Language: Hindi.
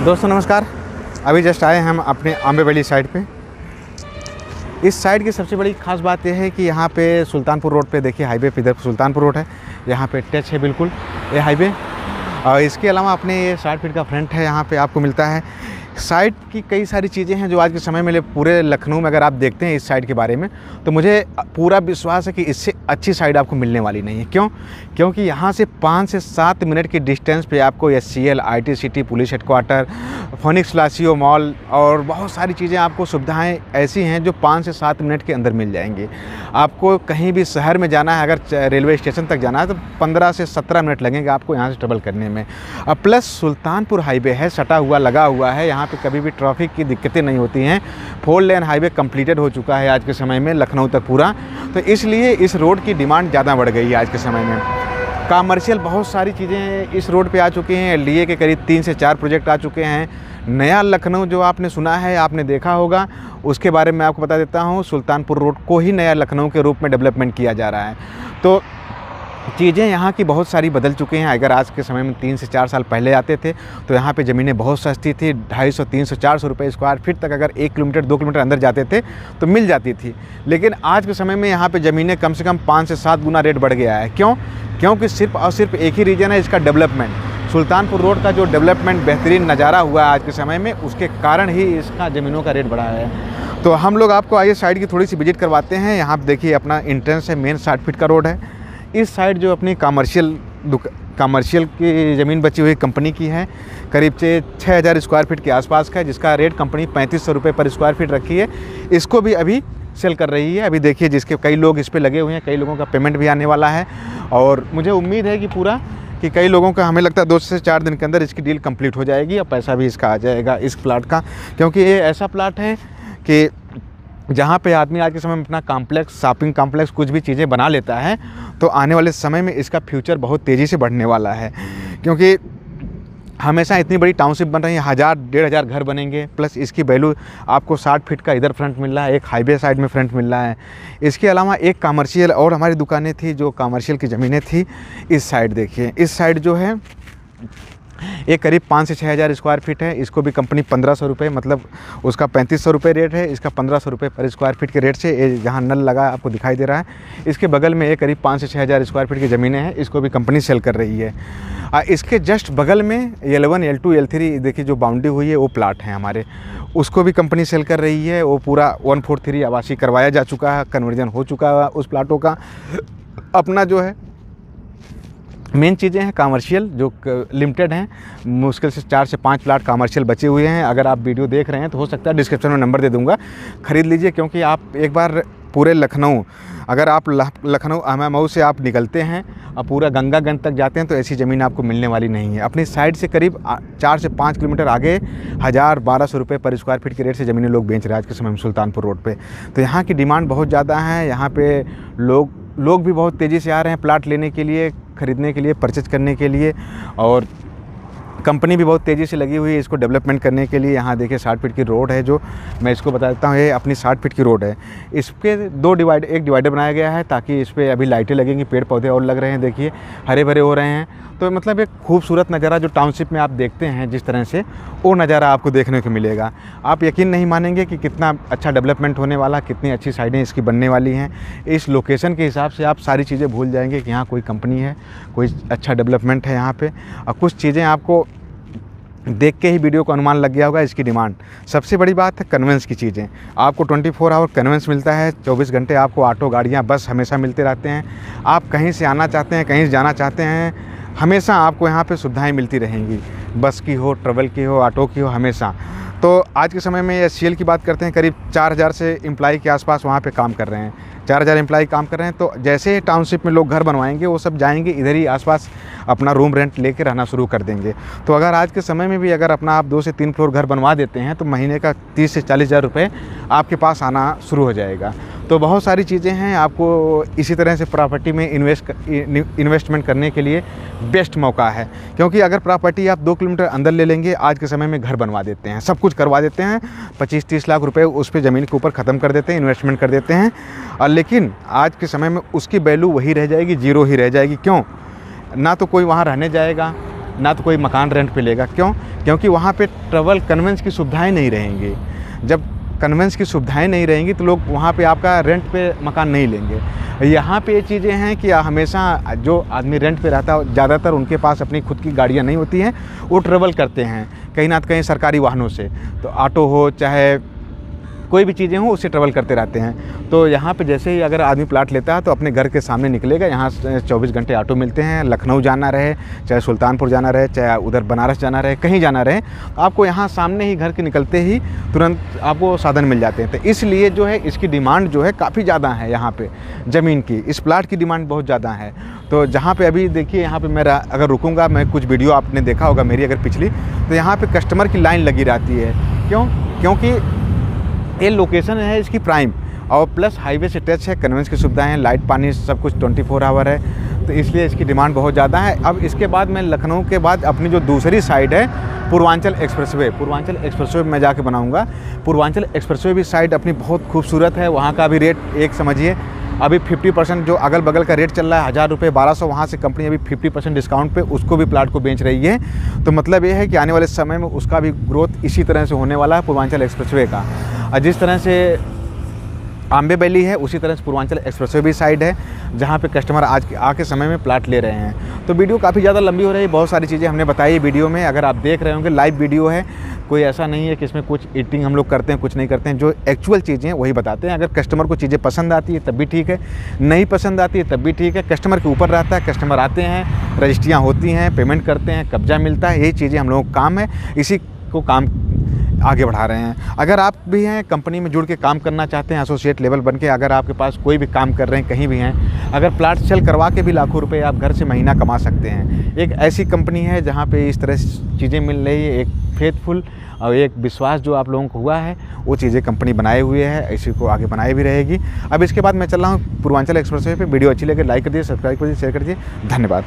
दोस्तों नमस्कार। अभी जस्ट आए हम अपने आंबे वैली साइड पे। इस साइड की सबसे बड़ी खास बात यह है कि यहाँ पे सुल्तानपुर रोड पे देखिए हाईवे पे, इधर सुल्तानपुर रोड है, यहाँ पे टच है बिल्कुल ये हाईवे। और इसके अलावा अपने ये 60 फीट का फ्रंट है, यहाँ पे आपको मिलता है। साइड की कई सारी चीज़ें हैं जो आज के समय में पूरे लखनऊ में अगर आप देखते हैं इस साइड के बारे में, तो मुझे पूरा विश्वास है कि इससे अच्छी साइड आपको मिलने वाली नहीं है। क्यों? क्योंकि यहाँ से 5 से 7 मिनट की डिस्टेंस पे आपको SCL, IT city, police headquarter, Phoenix Palassio mall और बहुत सारी चीज़ें, आपको सुविधाएं ऐसी हैं जो 5 से 7 मिनट के अंदर मिल जाएंगी। आपको कहीं भी शहर में जाना है, अगर रेलवे स्टेशन तक जाना है तो 15 से 17 मिनट लगेंगे आपको यहाँ से ट्रेवल करने में। अब प्लस सुल्तानपुर हाईवे है, सटा हुआ लगा हुआ है, यहाँ पे कभी भी ट्रैफिक की दिक्कतें नहीं होती हैं। 4 लेन हाईवे कंप्लीटेड हो चुका है आज के समय में लखनऊ तक पूरा, तो इसलिए इस रोड की डिमांड ज़्यादा बढ़ गई है आज के समय में। कमर्शियल बहुत सारी चीज़ें इस रोड पे आ चुकी हैं। LDA के करीब 3 से 4 प्रोजेक्ट आ चुके हैं। नया लखनऊ जो आपने सुना है, आपने देखा होगा, उसके बारे में आपको बता देता हूँ। सुल्तानपुर रोड को ही नया लखनऊ के रूप में डेवलपमेंट किया जा रहा है। तो चीज़ें यहाँ की बहुत सारी बदल चुकी हैं। अगर आज के समय में 3 से 4 साल पहले आते थे तो यहाँ पे ज़मीनें बहुत सस्ती थी। 250, 300, 400 रुपये स्क्वायर फीट तक अगर 1 किलोमीटर 2 किलोमीटर अंदर जाते थे तो मिल जाती थी। लेकिन आज के समय में यहाँ पे ज़मीनें कम से कम 5 से 7 गुना रेट बढ़ गया है। क्यों? क्योंकि सिर्फ और सिर्फ एक ही रीज़न है, इसका डेवलपमेंट। सुल्तानपुर रोड का जो डेवलपमेंट बेहतरीन नज़ारा हुआ है आज के समय में, उसके कारण ही इसका ज़मीनों का रेट बढ़ा है। तो हम लोग आपको आइए साइड की थोड़ी सी विजिट करवाते हैं। यहाँ पर देखिए अपना इंट्रेंस है, मेन 60 फीट का रोड है। इस साइड जो अपनी कमर्शियल की ज़मीन बची हुई कंपनी की है, करीब से 6000 स्क्वायर फीट के आसपास का है, जिसका रेट कंपनी 3500 रुपये पर स्क्वायर फीट रखी है। इसको भी अभी सेल कर रही है। अभी देखिए जिसके कई लोग इस पे लगे हुए हैं, कई लोगों का पेमेंट भी आने वाला है और मुझे उम्मीद है कि कई लोगों का, हमें लगता है 2 से 4 दिन के अंदर इसकी डील कंप्लीट हो जाएगी और पैसा भी इसका आ जाएगा इस प्लाट का। क्योंकि ये ऐसा प्लाट है कि जहाँ पे आदमी आज के समय में अपना कॉम्प्लेक्स, शॉपिंग कॉम्प्लेक्स, कुछ भी चीज़ें बना लेता है, तो आने वाले समय में इसका फ्यूचर बहुत तेज़ी से बढ़ने वाला है। क्योंकि हमेशा इतनी बड़ी टाउनशिप बन रही है, 1000-1500 घर बनेंगे, प्लस इसकी वैल्यू आपको 60 फीट का इधर फ्रंट मिल रहा है, एक हाईवे साइड में फ्रंट मिल रहा है। इसके अलावा एक कमर्शियल और हमारी दुकानें थी जो कमर्शियल की ज़मीनें थी। इस साइड देखिए, इस साइड जो है ये करीब 5 से 6000 स्क्वायर फीट है। इसको भी कंपनी 1500 रुपये, मतलब उसका 3500 रुपये रेट है, इसका 1500 रुपये पर स्क्वायर फीट के रेट से, ये जहाँ नल लगा आपको दिखाई दे रहा है, इसके बगल में ये करीब 5 से 6000 स्क्वायर फीट की ज़मीनें हैं। इसको भी कंपनी सेल कर रही है। इसके जस्ट बगल में L1, L2, L3 देखिए जो बाउंड्री हुई है वो प्लाट है हमारे, उसको भी कंपनी सेल कर रही है। वो पूरा 143 आवासीय करवाया जा चुका है, कन्वर्जन हो चुका है उस प्लाटों का। अपना जो है मेन चीज़ें हैं कमर्शियल जो लिमिटेड हैं, मुश्किल से 4 से 5 प्लाट कमर्शियल बचे हुए हैं। अगर आप वीडियो देख रहे हैं तो हो सकता है डिस्क्रिप्शन में नंबर दे दूंगा, ख़रीद लीजिए। क्योंकि आप एक बार पूरे लखनऊ, अगर आप लखनऊ MMO से आप निकलते हैं और पूरा गंगागंज तक जाते हैं तो ऐसी ज़मीन आपको मिलने वाली नहीं है। अपनी साइड से करीब 4 से 5 किलोमीटर आगे 1000-1200 रुपये पर स्क्वायर फीट के रेट से ज़मीनें लोग बेच रहे हैं आज के समय में सुल्तानपुर रोड पे। तो यहाँ की डिमांड बहुत ज़्यादा है। यहाँ पे लोग भी बहुत तेज़ी से आ रहे हैं प्लाट लेने के लिए, ख़रीदने के लिए, परचेज करने के लिए, और कंपनी भी बहुत तेज़ी से लगी हुई है इसको डेवलपमेंट करने के लिए। यहाँ देखिए 60 फीट की रोड है, जो मैं इसको बता देता हूँ, ये अपनी 60 फीट की रोड है। इस पर एक डिवाइडर बनाया गया है ताकि इस पर अभी लाइटें लगेंगी, पेड़ पौधे और लग रहे हैं, देखिए हरे भरे हो रहे हैं। तो मतलब एक खूबसूरत नज़ारा जो टाउनशिप में आप देखते हैं जिस तरह से, वो नज़ारा आपको देखने को मिलेगा। आप यकीन नहीं मानेंगे कि कितना अच्छा डेवलपमेंट होने वाला, कितनी अच्छी साइडें इसकी बनने वाली हैं। इस लोकेशन के हिसाब से आप सारी चीज़ें भूल जाएंगे कि यहाँ कोई कंपनी है, कोई अच्छा डेवलपमेंट है यहाँ पे। और कुछ चीज़ें आपको देख के ही वीडियो को अनुमान लग गया होगा इसकी डिमांड। सबसे बड़ी बात है कन्वेंस की चीज़ें। आपको 24 आवर कन्वेंस मिलता है, 24 घंटे आपको ऑटो, गाड़ियाँ, बस हमेशा मिलते रहते हैं। आप कहीं से आना चाहते हैं, कहीं जाना चाहते हैं, हमेशा आपको यहाँ पे सुविधाएं मिलती रहेंगी, बस की हो, ट्रेवल की हो, ऑटो की हो, हमेशा। तो आज के समय में SCL की बात करते हैं, करीब 4000 से एम्प्लॉई के आसपास वहाँ पे काम कर रहे हैं। 4000 एम्प्लॉई काम कर रहे हैं। तो जैसे टाउनशिप में लोग घर बनवाएंगे, वो सब जाएंगे इधर ही आसपास अपना रूम रेंट लेके रहना शुरू कर देंगे। तो अगर आज के समय में भी अगर अपना आप 2 से 3 फ्लोर घर बनवा देते हैं तो महीने का 30 से 40 हज़ार रुपये आपके पास आना शुरू हो जाएगा। तो बहुत सारी चीज़ें हैं। आपको इसी तरह से प्रॉपर्टी में इन्वेस्टमेंट करने के लिए बेस्ट मौका है। क्योंकि अगर प्रॉपर्टी आप 2 किलोमीटर अंदर ले लेंगे, आज के समय में घर बनवा देते हैं, सब कुछ करवा देते हैं, 25-30 लाख रुपए उस पर ज़मीन के ऊपर ख़त्म कर देते हैं, इन्वेस्टमेंट कर देते हैं। और लेकिन आज के समय में उसकी वैल्यू वही रह जाएगी, जीरो ही रह जाएगी। क्यों? ना तो कोई वहाँ रहने जाएगा, ना तो कोई मकान रेंट पे लेगा। क्यों? क्योंकि वहाँ पे ट्रैवल कन्वेंस की सुविधाएं नहीं रहेंगी। जब कन्वेंस की सुविधाएं नहीं रहेंगी तो लोग वहाँ पे आपका रेंट पे मकान नहीं लेंगे। यहाँ पे ये चीज़ें हैं कि हमेशा जो आदमी रेंट पे रहता है ज़्यादातर उनके पास अपनी खुद की गाड़ियाँ नहीं होती हैं, वो ट्रैवल करते हैं कहीं ना कहीं सरकारी वाहनों से, तो ऑटो हो चाहे कोई भी चीज़ें हों उससे ट्रैवल करते रहते हैं। तो यहाँ पे जैसे ही अगर आदमी प्लाट लेता है तो अपने घर के सामने निकलेगा, यहाँ 24 घंटे ऑटो मिलते हैं। लखनऊ जाना रहे, चाहे सुल्तानपुर जाना रहे, चाहे उधर बनारस जाना रहे, कहीं जाना रहे, आपको यहाँ सामने ही घर के निकलते ही तुरंत आपको साधन मिल जाते हैं। तो इसलिए जो है इसकी डिमांड जो है काफ़ी ज़्यादा है यहाँ पे ज़मीन की, इस प्लाट की डिमांड बहुत ज़्यादा है। तो जहाँ पे अभी देखिए यहाँ पे मेरा अगर रुकूँगा, मैं कुछ वीडियो आपने देखा होगा मेरी अगर पिछली, तो यहाँ पे कस्टमर की लाइन लगी रहती है। क्यों? क्योंकि ये लोकेशन है इसकी प्राइम, और प्लस हाईवे से टच है, कन्वेंस की सुविधाएं हैं, लाइट पानी सब कुछ 24 आवर है, तो इसलिए इसकी डिमांड बहुत ज़्यादा है। अब इसके बाद मैं लखनऊ के बाद अपनी जो दूसरी साइड है पूर्वांचल एक्सप्रेसवे मैं जाके बनाऊंगा। पूर्वांचल एक्सप्रेसवे भी साइड अपनी बहुत खूबसूरत है। वहाँ का भी रेट एक समझिए अभी 50% जो अगल बगल का रेट चल रहा है 1000 रुपये 1200, वहाँ से कंपनी अभी 50% डिस्काउंट पे उसको भी प्लाट को बेच रही है। तो मतलब ये है कि आने वाले समय में उसका भी ग्रोथ इसी तरह से होने वाला है पूर्वांचल एक्सप्रेसवे का। और जिस तरह से आम्बे वैली है उसी तरह से पूर्वांचल एक्सप्रेसवे भी साइड है जहाँ पे कस्टमर आज के समय में प्लाट ले रहे हैं। तो वीडियो काफ़ी ज़्यादा लंबी हो रही है, बहुत सारी चीज़ें हमने बताई वीडियो में। अगर आप देख रहे होंगे लाइव वीडियो है, कोई ऐसा नहीं है कि इसमें कुछ एडिटिंग हम लोग करते हैं, कुछ नहीं करते हैं। जो एक्चुअल चीज़ें हैं वही बताते हैं। अगर कस्टमर को चीज़ें पसंद आती है तब भी ठीक है, नहीं पसंद आती है तब भी ठीक है। कस्टमर के ऊपर रहता है, कस्टमर आते हैं, रजिस्ट्रियाँ होती हैं, पेमेंट करते हैं, कब्जा मिलता है, यही चीज़ें हम लोगों का काम है, इसी को काम आगे बढ़ा रहे हैं। अगर आप भी हैं कंपनी में जुड़ के काम करना चाहते हैं एसोसिएट लेवल बन के, अगर आपके पास कोई भी काम कर रहे हैं कहीं भी हैं, अगर प्लाट सेल करवा के भी लाखों रुपए आप घर से महीना कमा सकते हैं। एक ऐसी कंपनी है जहां पे इस तरह चीज़ें मिल रही है, एक फेथफुल और एक विश्वास जो आप लोगों को हुआ है वो चीज़ें कंपनी बनाए हुए है, इसी को आगे बनाए भी रहेगी। अब इसके बाद मैं चल रहा हूँ पूर्वांचल एक्सप्रेसवे पे। वीडियो अच्छी लगे लाइक कर दीजिए, सब्सक्राइब कर दीजिए, शेयर कर दीजिए। धन्यवाद।